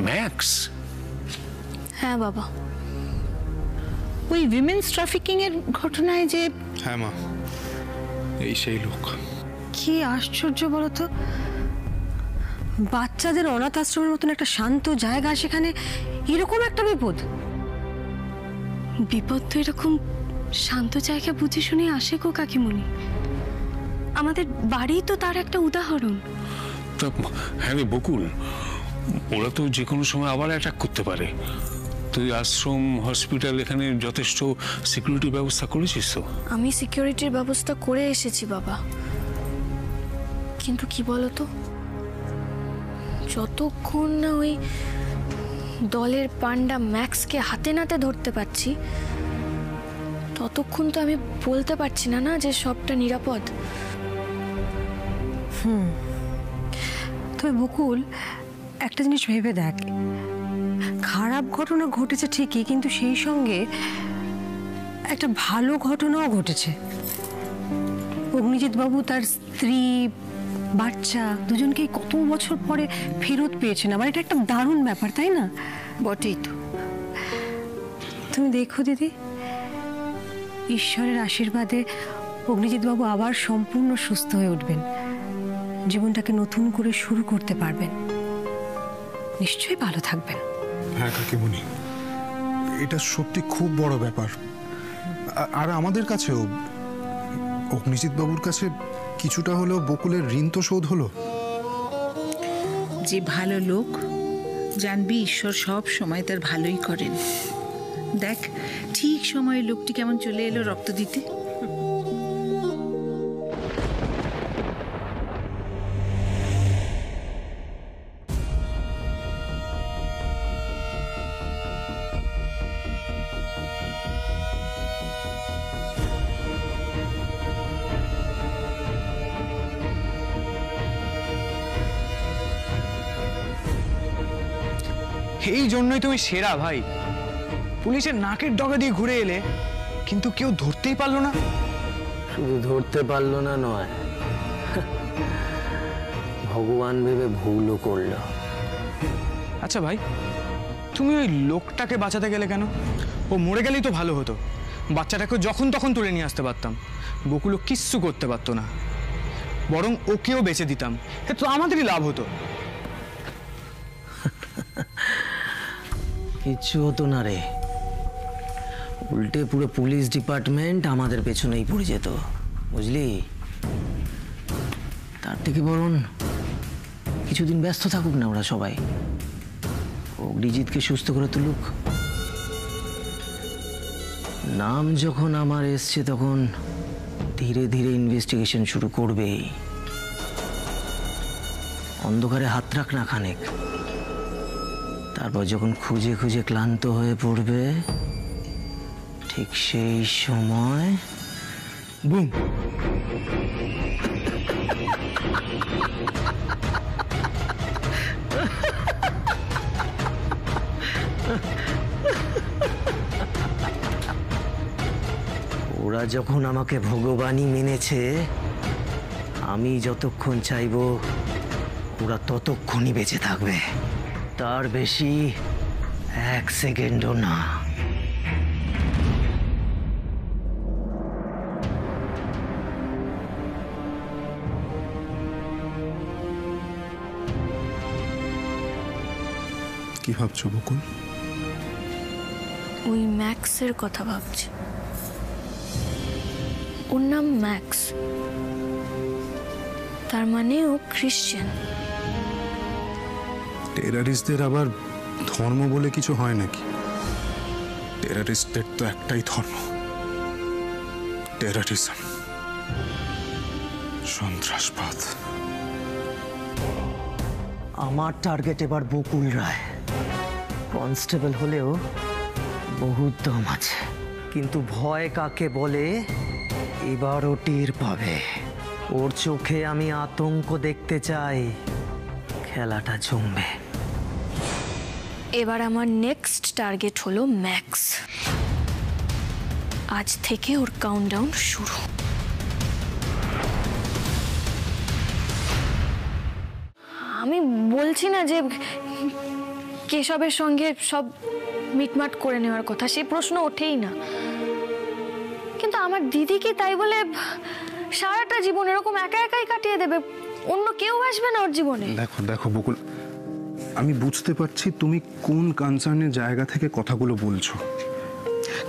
Max? হ্যাঁ বাবা, ওই উইমেন্স ট্রাফিকিং এর ঘটনায় যে। হ্যাঁ মা, এই সেই লোক। কি আশ্চর্য বলতো, বাচ্চাদের অনাথ আশ্রমের মতন একটা শান্ত জায়গা, সেখানে এরকম একটা বিপদ। বিপদ তো এরকম শান্ত জায়গা বুঝে শুনে আসে গো কাকিমণি। আমাদের বাড়ি তো তার একটা উদাহরণ। হ্যাঁ রে বকুল, ওরা তো যে কোনো সময় আবার অ্যাটাক করতে পারে। তুই আশ্রম, হসপিটাল, এখানে যথেষ্ট সিকিউরিটি ব্যবস্থা করেছিস তো? আমি সিকিউরিটির ব্যবস্থা করে এসেছি বাবা, কিন্তু কি বলতো, যতক্ষণ না ওই দলের পান্ডা ম্যাক্সকে হাতে নাতে ধরতে পারছি, ততক্ষণ তো আমি বলতে পারছি না না যে সবটা নিরাপদ। তবে বকুল, একটা জিনিস ভেবে দেখ, খারাপ ঘটনা ঘটেছে ঠিকই, কিন্তু সেই সঙ্গে একটা ভালো ঘটনাও ঘটেছে। অগ্নিজিৎ বাবু তার স্ত্রী, বাচ্চা দুজনকেই কত বছর পরে ফেরত পেয়েছেন। আবার এটা একটা দারুণ ব্যাপার, তাই না? বটেই তো। তুমি দেখো দিদি, ঈশ্বরের আশীর্বাদে অগ্নিজিৎ বাবু আবার সম্পূর্ণ সুস্থ হয়ে উঠবেন, জীবনটাকে নতুন করে শুরু করতে পারবেন, নিশ্চয়ই ভালো থাকবেন। হ্যাঁ কাকিমণি, এটা সত্যি খুব বড় ব্যাপার। আর আমাদের কাছেও, অগ্নিজিৎ বাবুর কাছে কিছুটা হলেও বকুলের ঋণ তো শোধ হলো। যে ভালো লোক, জানবি ঈশ্বর সব সময় তার ভালোই করেন। দেখ, ঠিক সময়ে লোকটি কেমন চলে এলো রক্ত দিতে। এই জন্যই তুমি সেরা ভাই। পুলিশের নাকের ডগা দিয়ে ঘুরে এলে, কিন্তু কেউ ধরতেই পারলো না। শুধু ধরতে পারলো না নয়, ভগবান ভেবে ভুলও করলো। আচ্ছা ভাই, তুমি ওই লোকটাকে বাঁচাতে গেলে কেন? ও মরে গেলেই তো ভালো হতো, বাচ্চাটাকে যখন তখন তুলে নিয়ে আসতে পারতাম, বকুলও কিচ্ছু করতে পারতো না। বরং ওকেও বেঁচে দিতাম, এ তো আমাদেরই লাভ হতো। কিচ্ছু হতো না রে, উল্টে পুরো পুলিশ ডিপার্টমেন্ট আমাদের পেছনেই পড়ে যেত, বুঝলি? তার থেকে বরং কিছুদিন ব্যস্ত থাকুক না ওরা সবাই, অগ্নিজিৎকে সুস্থ করে তুলুক। নাম যখন আমার এসছে, তখন ধীরে ধীরে ইনভেস্টিগেশন শুরু করবেই। অন্ধকারে হাত রাখ না খানেক, তারপর যখন খুঁজে খুঁজে ক্লান্ত হয়ে পড়বে, ঠিক সেই সময় বুম। ওরা যখন আমাকে ভগবানই মেনেছে, আমি যতক্ষণ চাইবো ওরা ততক্ষণই বেঁচে থাকবে, তার বেশি 1 সেকেন্ডও না। কি ভাবছো বকুল? ওই ম্যাক্সের কথা ভাবছি। ওর নাম ম্যাক্স, তার মানে ও খ্রিশ্চান। টেরারিস্টদের আবার ধর্ম বলে কিছু হয় নাকি? টেরারিস্টদের তো একটাই ধর্ম, টেরারিজম, সন্ত্রাসবাদ। আমার টার্গেট এবার বকুল রায়। কনস্টেবল হলেও বহুত দম আছে, কিন্তু ভয় কাকে বলে এবারও টের পাবে। ওর চোখে আমি আতঙ্ক দেখতে চাই, খেলাটা জমবে। এবার আমার নেক্সট টার্গেট হলো ম্যাক্স। আজ থেকে ওর কাউন্টডাউন শুরু। আমি বলছি না যে কেশবের সঙ্গে সব মিটমাট করে নেওয়ার কথা, সেই প্রশ্ন ওঠেই না। কিন্তু আমার দিদি কি তাই বলে সারাটা জীবন এরকম একা একাই কাটিয়ে দেবে? অন্য কেউ আসবে না ওর জীবনে? দেখো দেখো বকুল, আমি বুঝতে পারছি তুমি কোন কনসার্নের জায়গা থেকে কথাগুলো বলছো,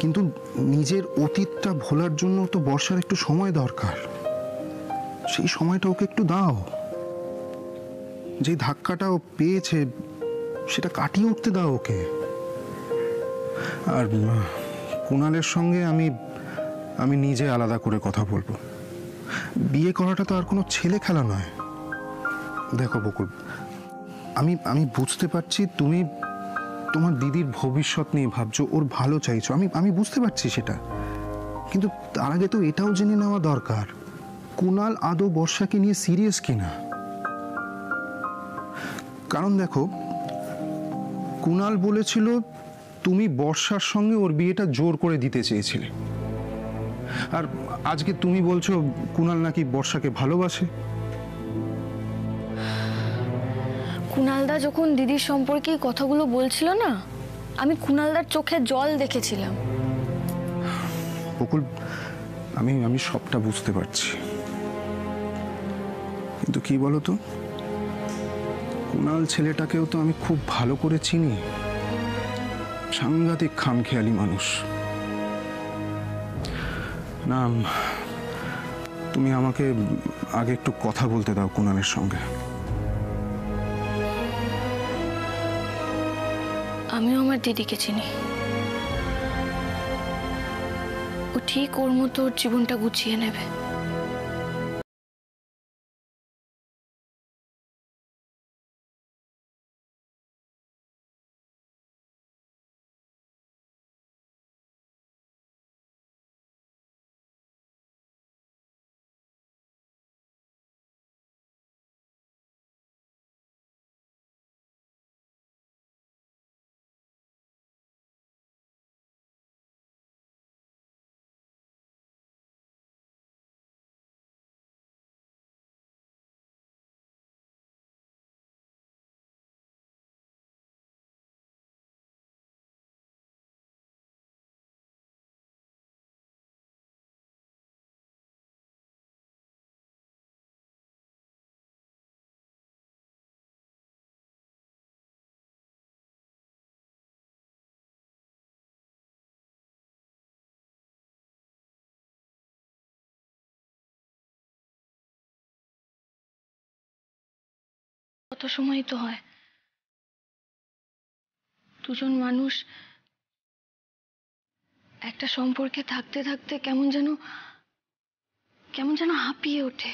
কিন্তু নিজের অতীতটা ভোলার জন্য তো বর্ষার একটু সময় দরকার। সেই সময়টা ওকে একটু দাও। যে ধাক্কাটা ও পেয়েছে সেটা কাটিয়ে উঠতে দাও ওকে। আর কুণালের সঙ্গে আমি নিজে আলাদা করে কথা বলবো। বিয়ে করাটা তো আর কোনো ছেলে খেলা নয়। দেখো বকুল, আমি বুঝতে পারছি তুমি তোমার দিদির ভবিষ্যৎ নিয়ে ভাবছো, ওর ভালো চাইছো, আমি বুঝতে পারছি সেটা। কিন্তু তার আগে তো এটাও জেনে নেওয়া দরকার কুণাল আদৌ বর্ষাকে নিয়ে সিরিয়াস কিনা। কারণ দেখো, কুণাল বলেছিল তুমি বর্ষার সঙ্গে ওর বিয়েটা জোর করে দিতে চেয়েছিলে, আর আজকে তুমি বলছো কুণাল নাকি বর্ষাকে ভালোবাসে। কুণালদা যখন দিদির সম্পর্কে কথাগুলো বলছিল না, আমি কুণালদার চোখে জল দেখেছিলাম। বকুল, আমি সবটা বুঝতে পারছি, কিন্তু কি বলতো, কুণাল ছেলেটাকেও তো আমি খুব ভালো করে চিনি। সাংঘাতিক খামখেয়ালি মানুষ। না, তুমি আমাকে আগে একটু কথা বলতে দাও কুণালের সঙ্গে। আমিও আমার দিদিকে চিনি। ও ঠিক ওর মতো ওর জীবনটা গুছিয়ে নেবে। কত সময় তো হয়, দুজন মানুষ একটা সম্পর্কে থাকতে থাকতে কেমন যেন হাঁপিয়ে ওঠে।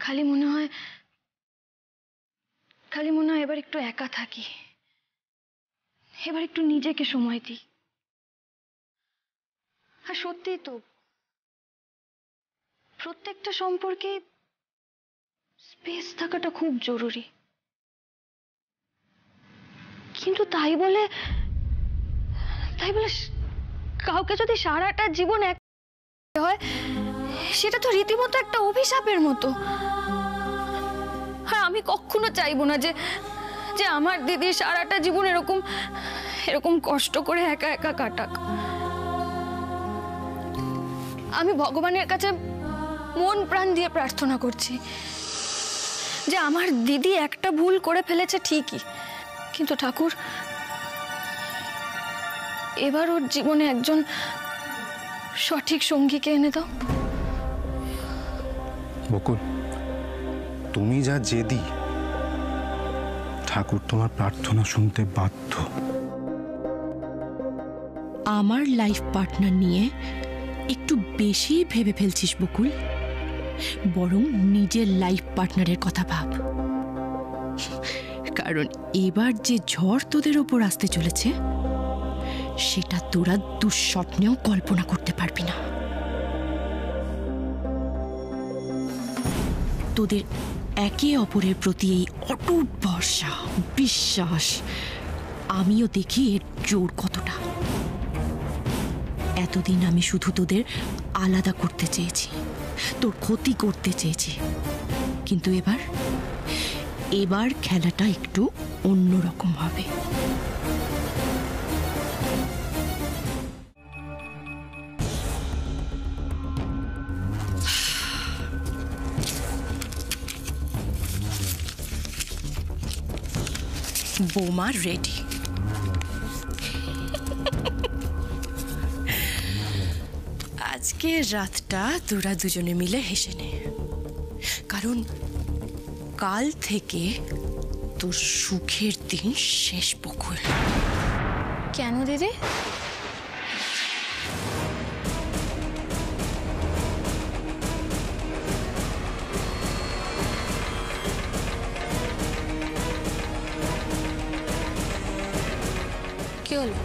খালি মনে হয় এবার একটু একা থাকি, এবার একটু নিজেকে সময় দিই। আর সত্যিই তো, প্রত্যেকটা সম্পর্কে স্পেস থাকাটা খুব জরুরি। কিন্তু তাই বলে কাউকে যদি সারাটা জীবন এক হয়, সেটা তো রীতিমতো একটা অভিশাপের মতো। আর আমি কখনো চাইবো না যে আমার দিদি সারাটা জীবন এরকম কষ্ট করে একা একা কাটাক। আমি ভগবানের কাছে মন প্রাণ দিয়ে প্রার্থনা করছি যে আমার দিদি একটা ভুল করে ফেলেছে ঠিকই, কিন্তু ঠাকুর এবার ওর জীবনে একজন সঠিক সঙ্গীকে এনে দাও। বকুল, তুমি যা জেদি, ঠাকুর তোমার প্রার্থনা শুনতে বাধ্য। আমার লাইফ পার্টনার নিয়ে একটু বেশি ভেবে ফেলছিস বকুল, বরং নিজের লাইফ পার্টনারের কথা ভাব। কারণ এবার যে ঝড় তোদের ওপর আসতে চলেছে, সেটা তোরা দুঃস্বপ্নেও কল্পনা করতে পারবি না। তোদের একে অপরের প্রতি এই অটুট ভরসা, বিশ্বাস, আমিও দেখি এর জোর কতটা। এতদিন আমি শুধু তোদের আলাদা করতে চেয়েছি, তোর ক্ষতি করতে চেয়েছি, কিন্তু এবার খেলাটা একটু অন্যরকম হবে। বোমা রেডি। আজকে রাতটা তোরা দুজনে মিলে হেসে নে, কারণ কাল থেকে তোর সুখের দিন শেষ বকুল। কেন দিদি? কি হলো,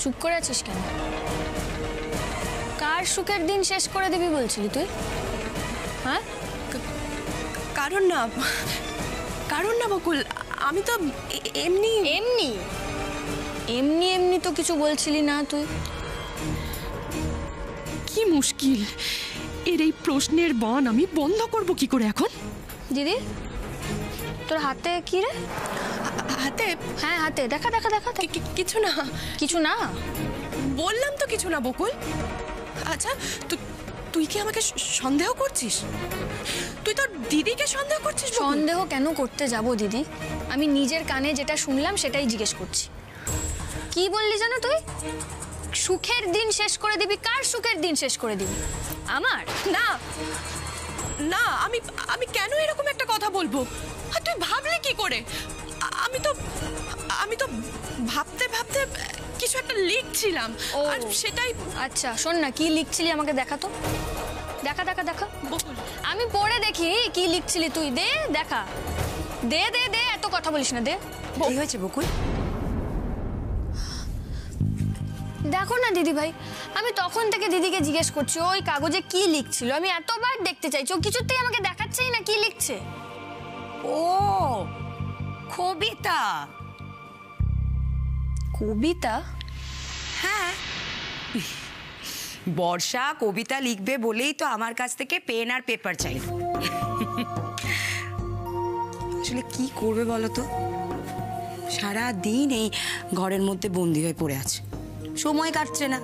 চুপ করে আছিস কেন? কার সুখের দিন শেষ করে দিবি বলছিলি তুই? হ্যাঁ, কারণ না বকুল, আমি তো এমনি এমনি এমনি এমনি তো কিছু বলছিলি না তুই। কি মুশকিল, এর এই প্রশ্নের বন আমি বন্ধ করব কি করে এখন? দিদি, তোর হাতে কি রে? হাতে? হ্যাঁ হাতে, দেখা দেখা দেখা। কিছু না। কিছু না? বললাম তো কিছু না বকুল। আচ্ছা, তুই কি আমাকে সন্দেহ করছিস? তুই তোর দিদিকে সন্দেহ করছিস? সন্দেহ কেন করতে যাব দিদি? আমি নিজের কানে যেটা শুনলাম সেটাই জিজ্ঞেস করছি। কি বললি জানো তুই? সুখের দিন শেষ করে দিবি? কার সুখের দিন শেষ করে দিবি? আমার? না না, আমি কেন এরকম একটা কথা বলবো? আর তুই ভাবলি কি করে? আমি তো ভাবতে ভাবতে কিছু একটা লিখছিলাম, আর সেটাই। আচ্ছা শোন না, কি লিখছিলি আমাকে দেখা তো। দেখা দেখা দেখা, আমি পড়ে দেখি কি লিখছিলি তুই। দে দেখা, দে দে দে, এত কথা বলিস না, দে। কি হয়েছে বকুল? দেখো না দিদি ভাই, আমি তখন থেকে দিদিকে জিজ্ঞেস করছি ওই কাগজে কি লিখছিল। আমি এতবার দেখতে চাইছি, ও কিছুতেই আমাকে দেখাচ্ছেই না কি লিখছে। ও কবিতা। কবিতা? হ্যাঁ, বর্ষা কবিতা লিখবে বলেই তো আমার কাছ থেকে পেন আর পেপার চাই। আসলে কি করবে বলো তো, সারা দিন এই ঘরের মধ্যে বন্দি হয়ে পড়ে আছে, সময় কাটছে না।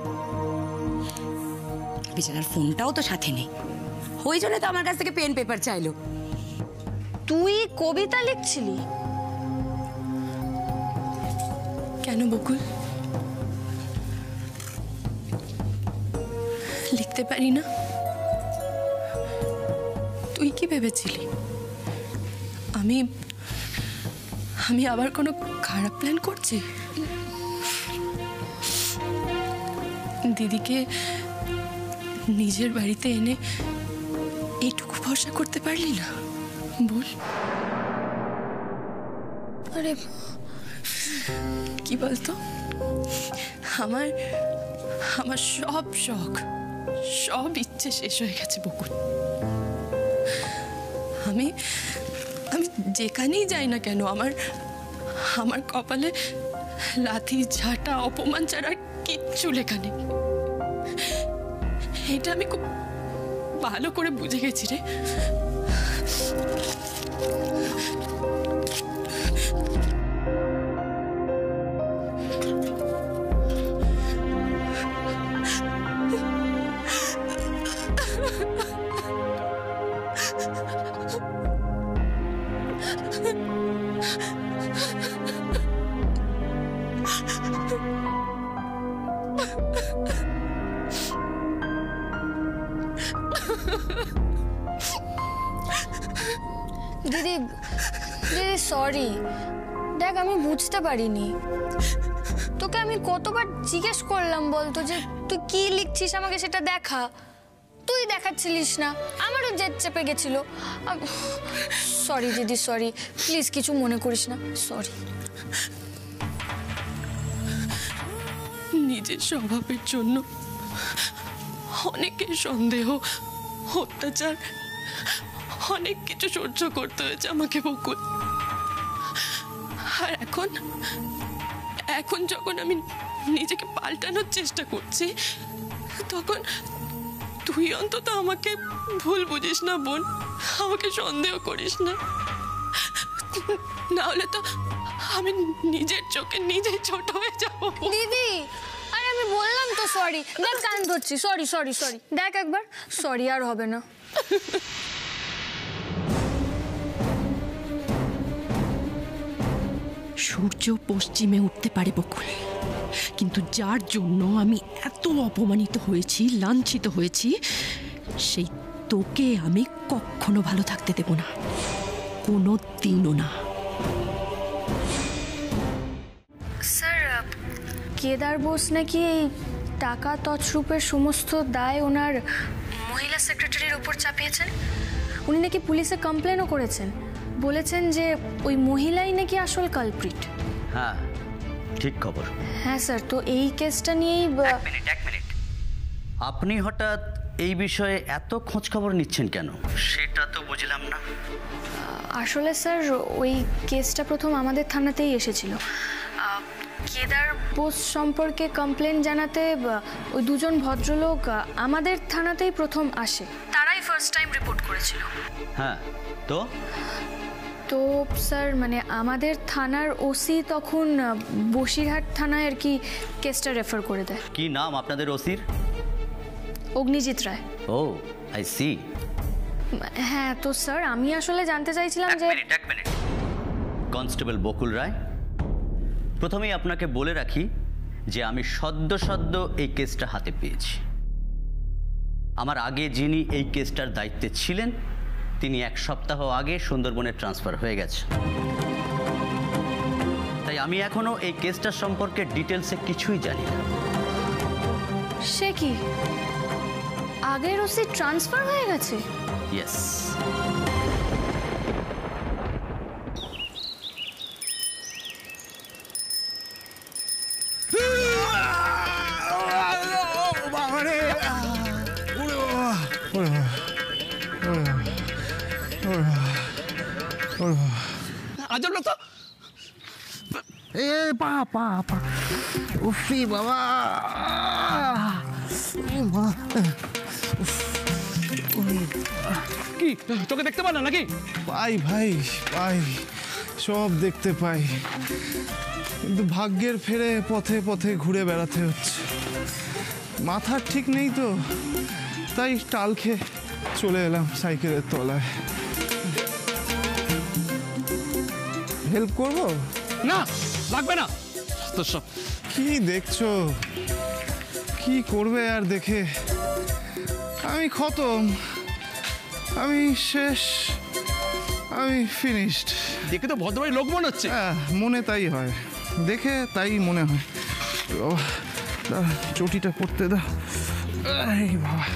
বেচারার ফোনটাও তো সাথে নেই, ওই জন্য তো আমার কাছ থেকে পেন পেপার চাইলো। তুই কবিতা লিখছিলি? কেন বকুল, লিখতে পারি না? তুই কি ভেবেছিলি আমি আবার কোনো খারাপ প্ল্যান করছি? দিদিকে নিজের বাড়িতে এনে এইটুকু ভরসা করতে পারলি না? বল। আরে কি বলতো, আমার সব শখ, সব ইচ্ছে শেষ হয়ে গেছে বকুল। আমি যেখানেই যাই না কেন আমার কপালে লাথি ঝাঁটা অপমান ছাড়া কিচ্ছু লেখা নেই। এটা আমি খুব ভালো করে বুঝে গেছি রে। দিদি, দিদি সরি, দেখ আমি বুঝতে পারিনি। তোকে আমি কতবার জিজ্ঞেস করলাম বলতো যে তুই কি লিখছিস, আমাকে সেটা দেখা। তুই দেখাচ্ছিলিস না, আমারও জেদ চেপে গেছিল। সরি দিদি, সরি, প্লিজ কিছু মনে করিস না, সরি। নিজের স্বভাবের জন্য অনেকের সন্দেহ, অত্যাচার, অনেক কিছু সহ্য করতে হয়েছে আমাকে বকুল। আর এখন যখন আমি নিজেকে পাল্টানোর চেষ্টা করছি, তখন তুই অন্তত আমাকে ভুল বুঝিস না বোন, আমাকে সন্দেহ করিস না। না হলে তো আমি নিজের চোখে নিজেই ছোট হয়ে যাবো। দিদি আরে আমি বললাম তো সরি, দেখ কান ধরছি, সরি সরি সরি, দেখ একবার, সরি আর হবে না। সূর্য পশ্চিমে উঠতে পারে বকুল, কিন্তু যার জন্য আমি এত অপমানিত হয়েছি, লাঞ্ছিত হয়েছি, সেই তোকে আমি কখনো ভালো থাকতে দেব না, কোনো দিনও না। স্যার কেদার বোস নাকি এই টাকা তছরূপের সমস্ত দায় ওনার মহিলা সেক্রেটারির ওপর চাপিয়েছেন। উনি নাকি পুলিশে কমপ্লেনও করেছেন, বলেছেন যে ওই মহিলাই নাকি আসল কালপ্রিট। হ্যাঁ ঠিক খবর। হ্যাঁ স্যার, তো এই কেসটা নিয়েই এক মিনিট, আপনি হঠাৎ এই বিষয়ে এত খোঁজ খবর নিচ্ছেন কেন সেটা তো বুঝলাম না। আসলে স্যার ওই কেসটা প্রথম আমাদের থানাতেই এসেছিল। কেদার বোস সম্পর্কে কমপ্লেন জানাতে ওই দুজন ভদ্রলোক আমাদের থানাতেই প্রথম আসে, তারাই ফার্স্ট টাইম রিপোর্ট করেছিল। হ্যাঁ তো তো স্যার মানে আমাদের থানার ওসি তখন বসিরহাট থানায় আর কি কেসটা রেফার করে দেয়। কি নাম আপনাদের ওসির? অগ্নিজিৎ রায়। ও আই সি। হ্যাঁ তো স্যার আমি আসলে জানতে চাইছিলাম যে এক মিনিট কনস্টেবল বকুল রায়, প্রথমেই আপনাকে বলে রাখি যে আমি সদ্য এই কেসটা হাতে পেয়েছি। আমার আগে যিনি এই কেসটার দায়িত্বে ছিলেন তিনি 1 সপ্তাহ আগে সুন্দরবনে ট্রান্সফার হয়ে গেছে, তাই আমি এখনো এই কেসটার সম্পর্কে ডিটেলসে কিছুই জানি না। সে কি আগের ওসি ট্রান্সফার হয়ে গেছে? ইয়েস। আজব লোক তো। এ পা পা পা উফি বাবা, কি তোকে দেখতে পান না নাকি? পাই ভাই পাই, সব দেখতে পাই, কিন্তু ভাগ্যের ফেরে পথে পথে ঘুরে বেড়াতে হচ্ছে। মাথা ঠিক নেই তো, তাই টাল খেয়ে চলে এলাম সাইকেলের তলায়। হেল্প করবো? না লাগবে না তো। সব কি দেখছো? কি করবে আর দেখে? আমি খতম, আমি শেষ, আমি ফিনিশড। দেখে তো ভদ্রবাড়ির লোক মনে হচ্ছে। হ্যাঁ মনে তাই হয়, দেখে তাই মনে হয়। চটিটা পড়তে দাও। এই বাবা,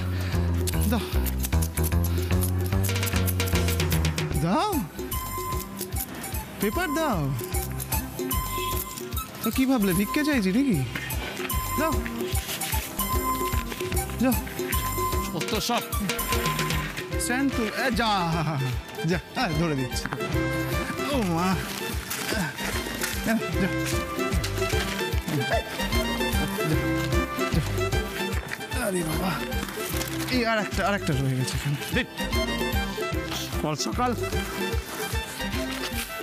দাও দাও, পেপার দাও। তো কি ভাবলে ভিক্ষে চাইছি নাকি? দাও যাও। তো সব স্ট্যান্ড তো যা যা, ধরে দিচ্ছি। ও মা, যা। আরে বাবা, এই আরেকটা রয়ে গেছে এখানে। সকাল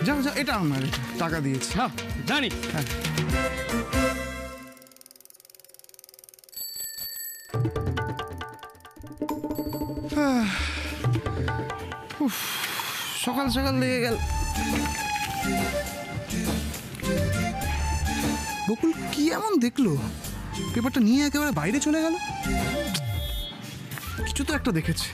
যাও যাও, এটা আমার, টাকা দিয়েছি। হ্যাঁ জানি। হ্যাঁ সকাল সকাল লেগে গেল। বকুল কি এমন দেখলো, পেপারটা নিয়ে একেবারে বাইরে চলে গেল? কিছু তো একটা দেখেছে।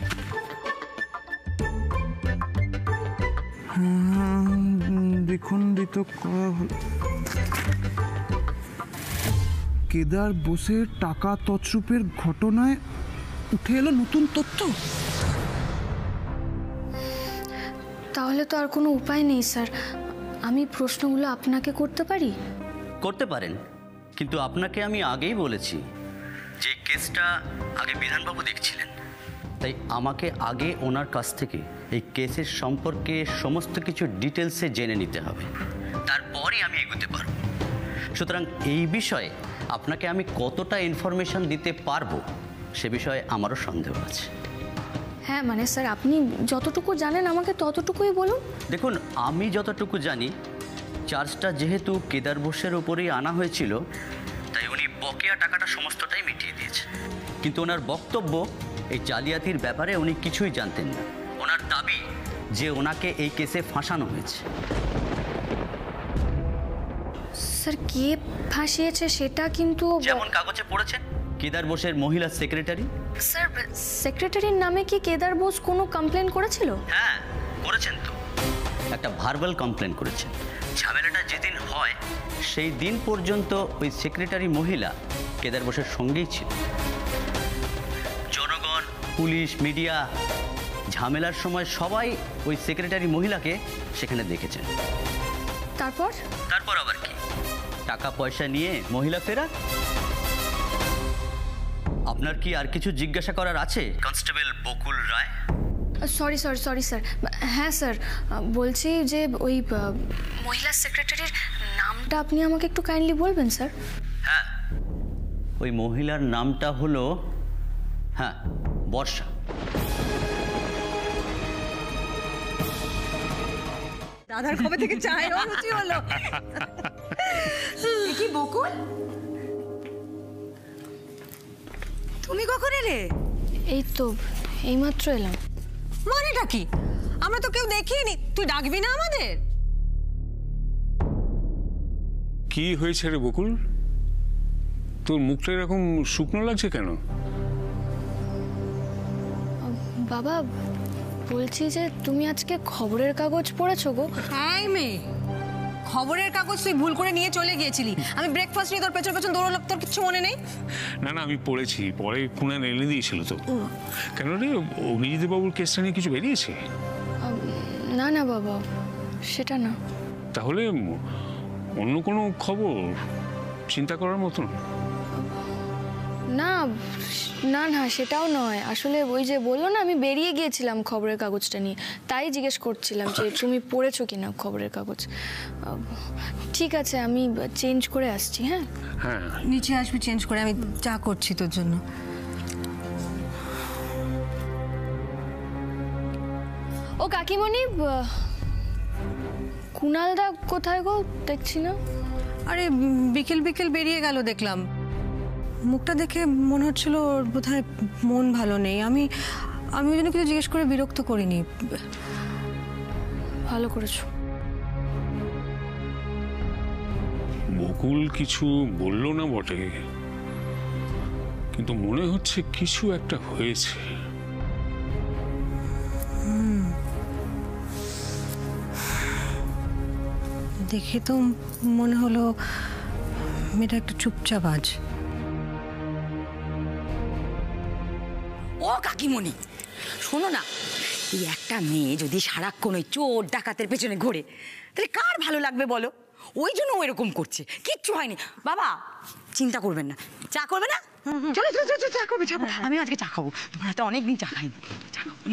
দ্বিখণ্ডিত করা হলো। কেদার বোসের টাকা তছরূপের ঘটনায় উঠে এলো নতুন তথ্য। তাহলে তো আর কোনো উপায় নেই স্যার, আমি প্রশ্নগুলো আপনাকে করতে পারি? করতে পারেন, কিন্তু আপনাকে আমি আগেই বলেছি যে কেসটা আগে বিধানবাবু দেখছিলেন, তাই আমাকে আগে ওনার কাছ থেকে এই কেসের সম্পর্কে সমস্ত কিছু ডিটেলসে জেনে নিতে হবে, তারপরই আমি এগোতে পারব। সুতরাং এই বিষয়ে আপনাকে আমি কতটা ইনফরমেশন দিতে পারবো সে বিষয়ে আমারও সন্দেহ আছে। হ্যাঁ মানে স্যার আপনি যতটুকু জানেন আমাকে ততটুকুই বলুন। দেখুন, আমি যতটুকু জানি, চার্জটা যেহেতু কেদার বোসের ওপরেই আনা হয়েছিল, তাই উনি বকেয়া টাকাটা সমস্তটাই মিটিয়ে দিয়েছে। কিন্তু ওনার বক্তব্য, এই জালিয়াতির ব্যাপারে উনি কিছুই জানতেন না। ওনার দাবি যে ওনাকে এই কেসে ফাঁসানো হয়েছে। স্যার কে ফাঁসিয়েছে সেটা কিন্তু যেমন কাগজে পড়েছেন, কেদার বোসের মহিলা সেক্রেটারি। স্যার সেক্রেটারির নামে কি কেদার বোস কোনো কমপ্লেন করেছিল? হ্যাঁ করেছেন তো, একটা ভার্বাল কমপ্লেন করেছেন। ঝামেলাটা যেদিন হয় সেই দিন পর্যন্ত ওই সেক্রেটারি মহিলা কেদার বোসের সঙ্গেই ছিল। জনগণ, পুলিশ, মিডিয়া ঝামেলার সময় সবাই ওই সেক্রেটারি মহিলাকে সেখানে দেখেছেন। তারপর আবার কি, টাকা পয়সা নিয়ে মহিলা ফেরার। আপনার কি আর কিছু জিজ্ঞাসা করার আছে constable Bakul Rai? Sorry sir. হ্যাঁ স্যার, বলছি যে ওই মহিলা সেক্রেটারির নামটা আপনি আমাকে একটু কাইন্ডলি বলবেন স্যার? হ্যাঁ, ওই মহিলার নামটা হলো বর্ষা। দাদার কবে থেকে চায়ের রুচি হলো। কি বকুল, তুমি কখন এলে? এই তো এইমাত্র এলাম। মানেটা কি? আমরা তো কেউ দেখিনি, তুই ডাকবি না আমাদের? কি হয়েছে রে বকুল, তোর মুখটা এরকম শুকনো লাগছে কেন? বাবা বলছি যে তুমি আজকে খবরের কাগজ পড়েছো গো? হ্যাঁ মেয়ে, খবরের কাগজ তুই ভুল করে নিয়ে চলে গিয়েছিলি। আমি ব্রেকফাস্ট নিয়ে তোর পেছন পেছন দৌড়লাম, তোর কিছু মনে নেই? না আমি পড়েছি, পরে কুনাল এনে দিয়েছিল তো। কেন রে, অভিজিৎ বাবুর কেসটা নিয়ে কিছু বেরিয়েছে? না বাবা, সেটা না। তাহলে অন্য কোনো খবর চিন্তা করার মতন? না সেটাও নয়। আসলে ওই যে বললো না, আমি বেরিয়ে গিয়েছিলাম খবরের কাগজটা নিয়ে, তাই জিজ্ঞেস করছিলাম যে তুমি পড়েছো কিনা খবরের কাগজ। ঠিক আছে, আমি চেঞ্জ করে আসছি। হ্যাঁ নিচে আসবি চেঞ্জ করে, আমি চা করছি তোর জন্য। ও কাকিমণি, কুনালদা কোথায় গো? দেখছি না। আরে বিকেল বেরিয়ে গেল দেখলাম। মুখটা দেখে মনে হচ্ছিল ওর বোধহয় মন ভালো নেই। আমি ওই জন্য কিছু জিজ্ঞেস করে বিরক্ত করিনি। ভালো করেছো। বকুল কিছু বললো না বটে, কিন্তু মনে হচ্ছে কিছু একটা হয়েছে। দেখে তো মনে হলো মেয়েটা একটু চুপচাপ আজ। ও কাকিমণি শোনো না, এই একটা মেয়ে যদি সারাক্ষণ ওই চোর ডাকাতের পেছনে ঘোরে তাহলে কার ভালো লাগবে বলো? ওই জন্য ও এরকম করছে। কিচ্ছু হয়নি বাবা, চিন্তা করবেন না। চা করবে না? চলো চা করবে। আমি আজকে চা খাবো, তোমার হাতে অনেকদিন চা খাইনি। চা খাবো।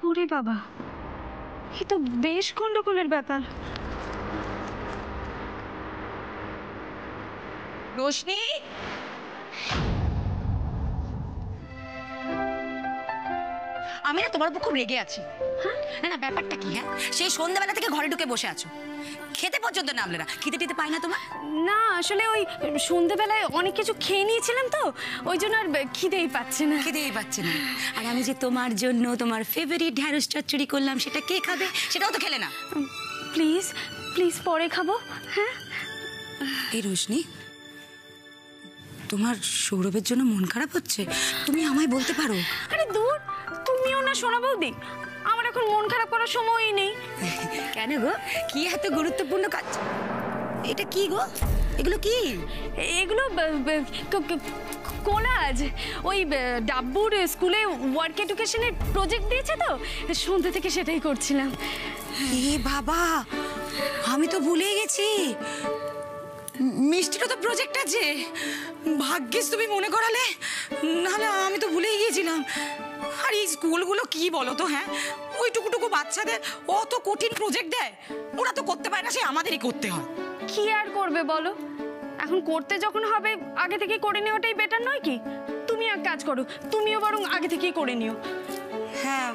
ওরে বাবা, এ তো বেশ গন্ডগোলের ব্যাপার। রোশনি, আমি না তোমার উপর খুব রেগে আছি। না ব্যাপারটা কি? সেই সন্ধ্যাবেলা থেকে ঘরে ঢুকে বসে আছো, খেতে পর্যন্ত নামলে না। খিদে পাই না তোমার? না আসলে ওই সন্ধ্যাবেলায় অনেক কিছু খেয়ে নিয়েছিলাম তো, ওই জন্য আর খিদেই পাচ্ছে না। আর আমি যে তোমার জন্য তোমার ফেভারিট ঢ্যাঁড়স চচ্চড়ি করলাম, সেটা কে খাবে? সেটাও তো খেলে না। প্লিজ পরে খাবো। হ্যাঁ এই রোশনি, তোমার সৌরভের জন্য মন খারাপ হচ্ছে, তুমি আমায় বলতে পারো। আরে দূর, তুমিও না সোনা বৌদি, আমার এখন মন খারাপ করার সময়ই নেই। কেন গো, কি এত গুরুত্বপূর্ণ কাজ? এটা কি গো? এগুলো কি? এগুলো কোলাজ ওই ডাব্বুর স্কুলে ওয়ার্ক এডুকেশনের প্রজেক্ট দিয়েছে তো, সন্ধ্যে থেকে সেটাই করছিলাম। এ বাবা, আমি তো ভুলেই গেছি, মিষ্টিরও তো প্রজেক্ট আছে। ভাগ্যিস তুমি মনে করালে, নাহলে আমি তো ভুলেই গিয়েছিলাম। আর এই স্কুলগুলো কি বলো তো, হ্যাঁ, ওই টুকুটুকু বাচ্চাদের অত কঠিন প্রজেক্ট দেয়, ওরা তো করতে পারে না, সে আমাদেরই করতে হয়। কি আর করবে বলো, এখন করতে যখন হবে আগে থেকে করে নেওয়াটাই বেটার নয় কি? তুমি এক কাজ করো, তুমিও বরং আগে থেকেই করে নিও। হ্যাঁ,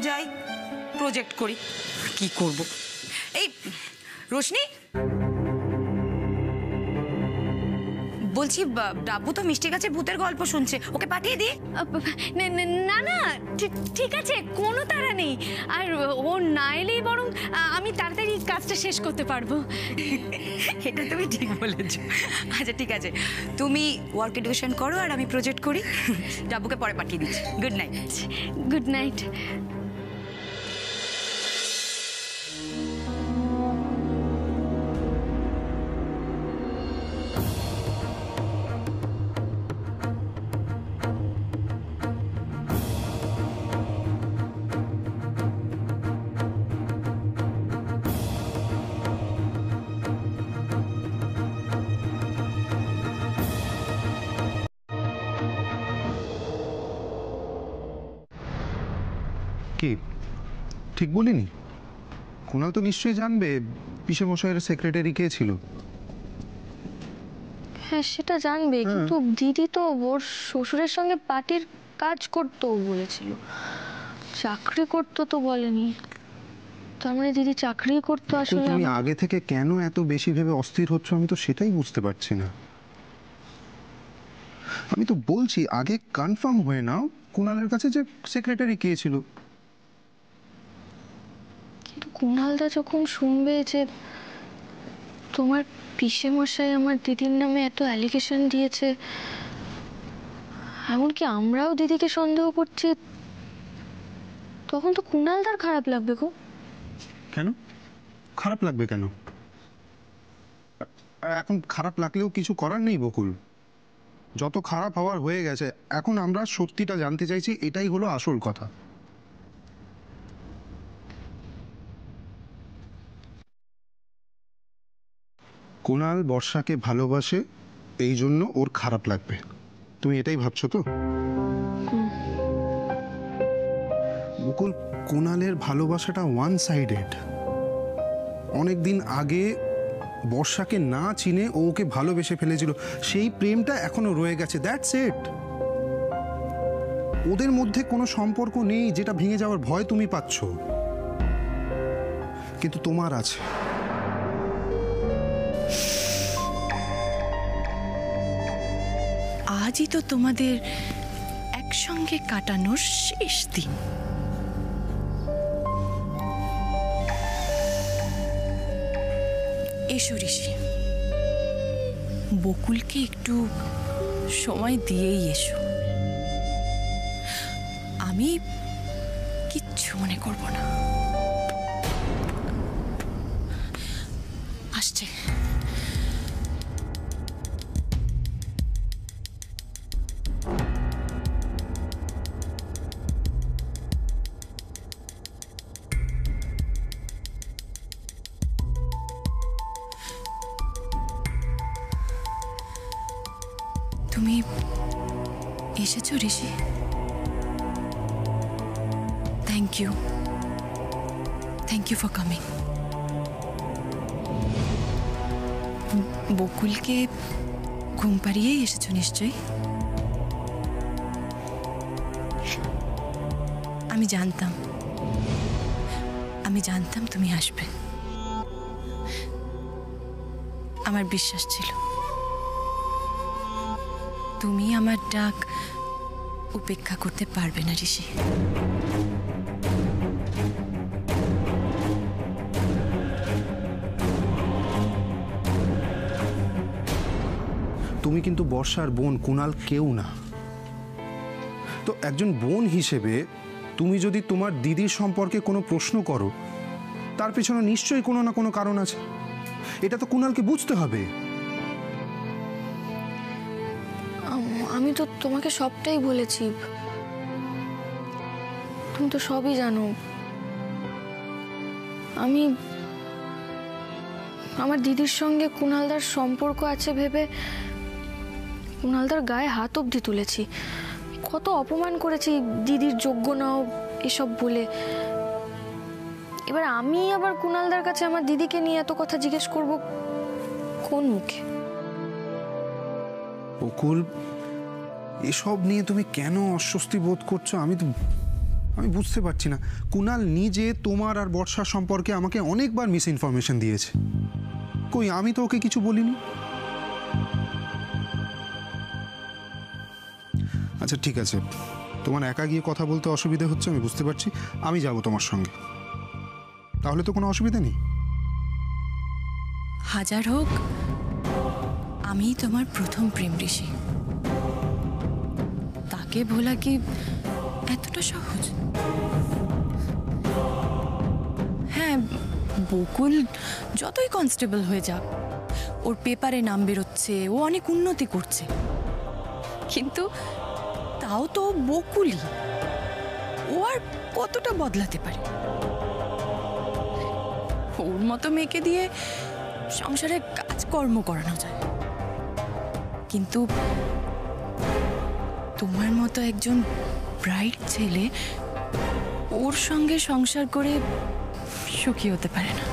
যাই প্রজেক্ট করি, কি করব। এই রোশনি, বলছি ডাব্বু তো মিষ্টির কাছে ভূতের গল্প শুনছে, ওকে পাঠিয়ে দিই। না না, ঠিক আছে, কোনো তাড়া নেই। আর ও না এলেই বরং আমি তাড়াতাড়ি কাজটা শেষ করতে পারবো। এটা তুমি ঠিক বলেছো। আচ্ছা ঠিক আছে, তুমি ওয়ার্ক এডুকেশন করো আর আমি প্রজেক্ট করি। ডাব্বুকে পরে পাঠিয়ে দিচ্ছি। Good night. Good night. কি ঠিক বলিনি? কুণাল তো নিশ্চয়ই জানবে পিসে মশাইয়ের সেক্রেটারি কে ছিল। হ্যাঁ সেটা জানবে, কিন্তু দিদি তো ওর শ্বশুরের সঙ্গে পার্টির কাজ করতো বলেছিল, চাকরি করতো তো বলেনি। তার মানে দিদি চাকরি করতো আসলে। তুমি আগে থেকে কেন এত বেশি ভেবে অস্থির হচ্ছ আমি তো সেটাই বুঝতে পারছি না। আমি তো বলছি আগে কনফার্ম হয়ে নাও কুণালের কাছে যে সেক্রেটারি কে ছিল। কিন্তু কুণালদা যখন শুনবে যে তোমার পিসে মশাই আমার দিদির নামে এত অ্যালিগেশন দিয়েছে, এমনকি আমরাও দিদিকে সন্দেহ করছি, তখন তো কুণালদার খারাপ লাগবে গো। কেন খারাপ লাগবে কেন? এখন খারাপ লাগলেও কিছু করার নেই বকুল, যত খারাপ হওয়ার হয়ে গেছে। এখন আমরা সত্যিটা জানতে চাইছি, এটাই হলো আসল কথা। কুণাল বর্ষাকে ভালোবাসে, এই জন্য ওর খারাপ লাগবে, তুমি এটাই ভাবছো তো? বকুল, কুণালের ভালোবাসাটা ওয়ান সাইডেড। অনেকদিন আগে বর্ষাকে না চিনে ও ওকে ভালোবেসে ফেলেছিল, সেই প্রেমটা এখনো রয়ে গেছে, দ্যাটস ইট। ওদের মধ্যে কোনো সম্পর্ক নেই যেটা ভেঙে যাওয়ার ভয় তুমি পাচ্ছ, কিন্তু তোমার আছে। আজই তো তোমাদের একসঙ্গে কাটানোর শেষ দিন। এসো ঋষি, বকুলকে একটু সময় দিয়েই এসো। আমি কিচ্ছু মনে করব না। আসছে। তুমি এসেছো Rishi? Thank you for coming. বকুলকে ঘুম পাড়িয়েই এসেছো নিশ্চয়ই? আমি জানতাম তুমি আসবে, আমার বিশ্বাস ছিল। তুমি আমার ডাক উপেক্ষা করতে পারবে না ঋষি। তুমি কিন্তু বর্ষার বোন, কুণাল কেউ না। তো একজন বোন হিসেবে তুমি যদি তোমার দিদির সম্পর্কে কোনো প্রশ্ন করো, তার পেছনে নিশ্চয়ই কোনো না কোনো কারণ আছে। এটা তো কুণালকে বুঝতে হবে। আমি তো তোমাকে সবটাই বলেছি, তুমি তো সবই জানো। আমি আমার দিদির সঙ্গে কুণালদার সম্পর্ক আছে ভেবে কুণালদার গায়ে হাত অবধি তুলেছি, কত অপমান করেছি দিদির যোগ্য নাও এসব বলে। এবার আমি আবার কুণালদার কাছে আমার দিদিকে নিয়ে এত কথা জিজ্ঞেস করব কোন মুখে? বকুল, এসব নিয়ে তুমি কেন অস্বস্তি বোধ করছো আমি বুঝতে পারছি না। কুণাল নিজে তোমার আর বর্ষার সম্পর্কে আমাকে অনেকবার মিস ইনফরমেশন দিয়েছে। কই, আমি তো ওকে কিছু বলিনি। আচ্ছা ঠিক আছে, তোমার একা গিয়ে কথা বলতে অসুবিধা হচ্ছে আমি বুঝতে পারছি, আমি যাব তোমার সঙ্গে। তাহলে তো কোনো অসুবিধা নেই। হাজার হোক আমি তোমার প্রথম প্রেম ঋষি, তাকে ভোলা কি এতটা সহজ? হ্যাঁ, বকুল যতই কনস্টেবল হয়ে যাক, ওর পেপারে নাম বেরোচ্ছে, ও অনেক উন্নতি করছে, কিন্তু তাও তো বকুলই। ও আর কতটা বদলাতে পারে? ওর মতো মেয়েকে দিয়ে সংসারে কাজকর্ম করানো যায়, কিন্তু তোমার মতো একজন ব্রাইট ছেলে ওর সঙ্গে সংসার করে সুখী হতে পারে না।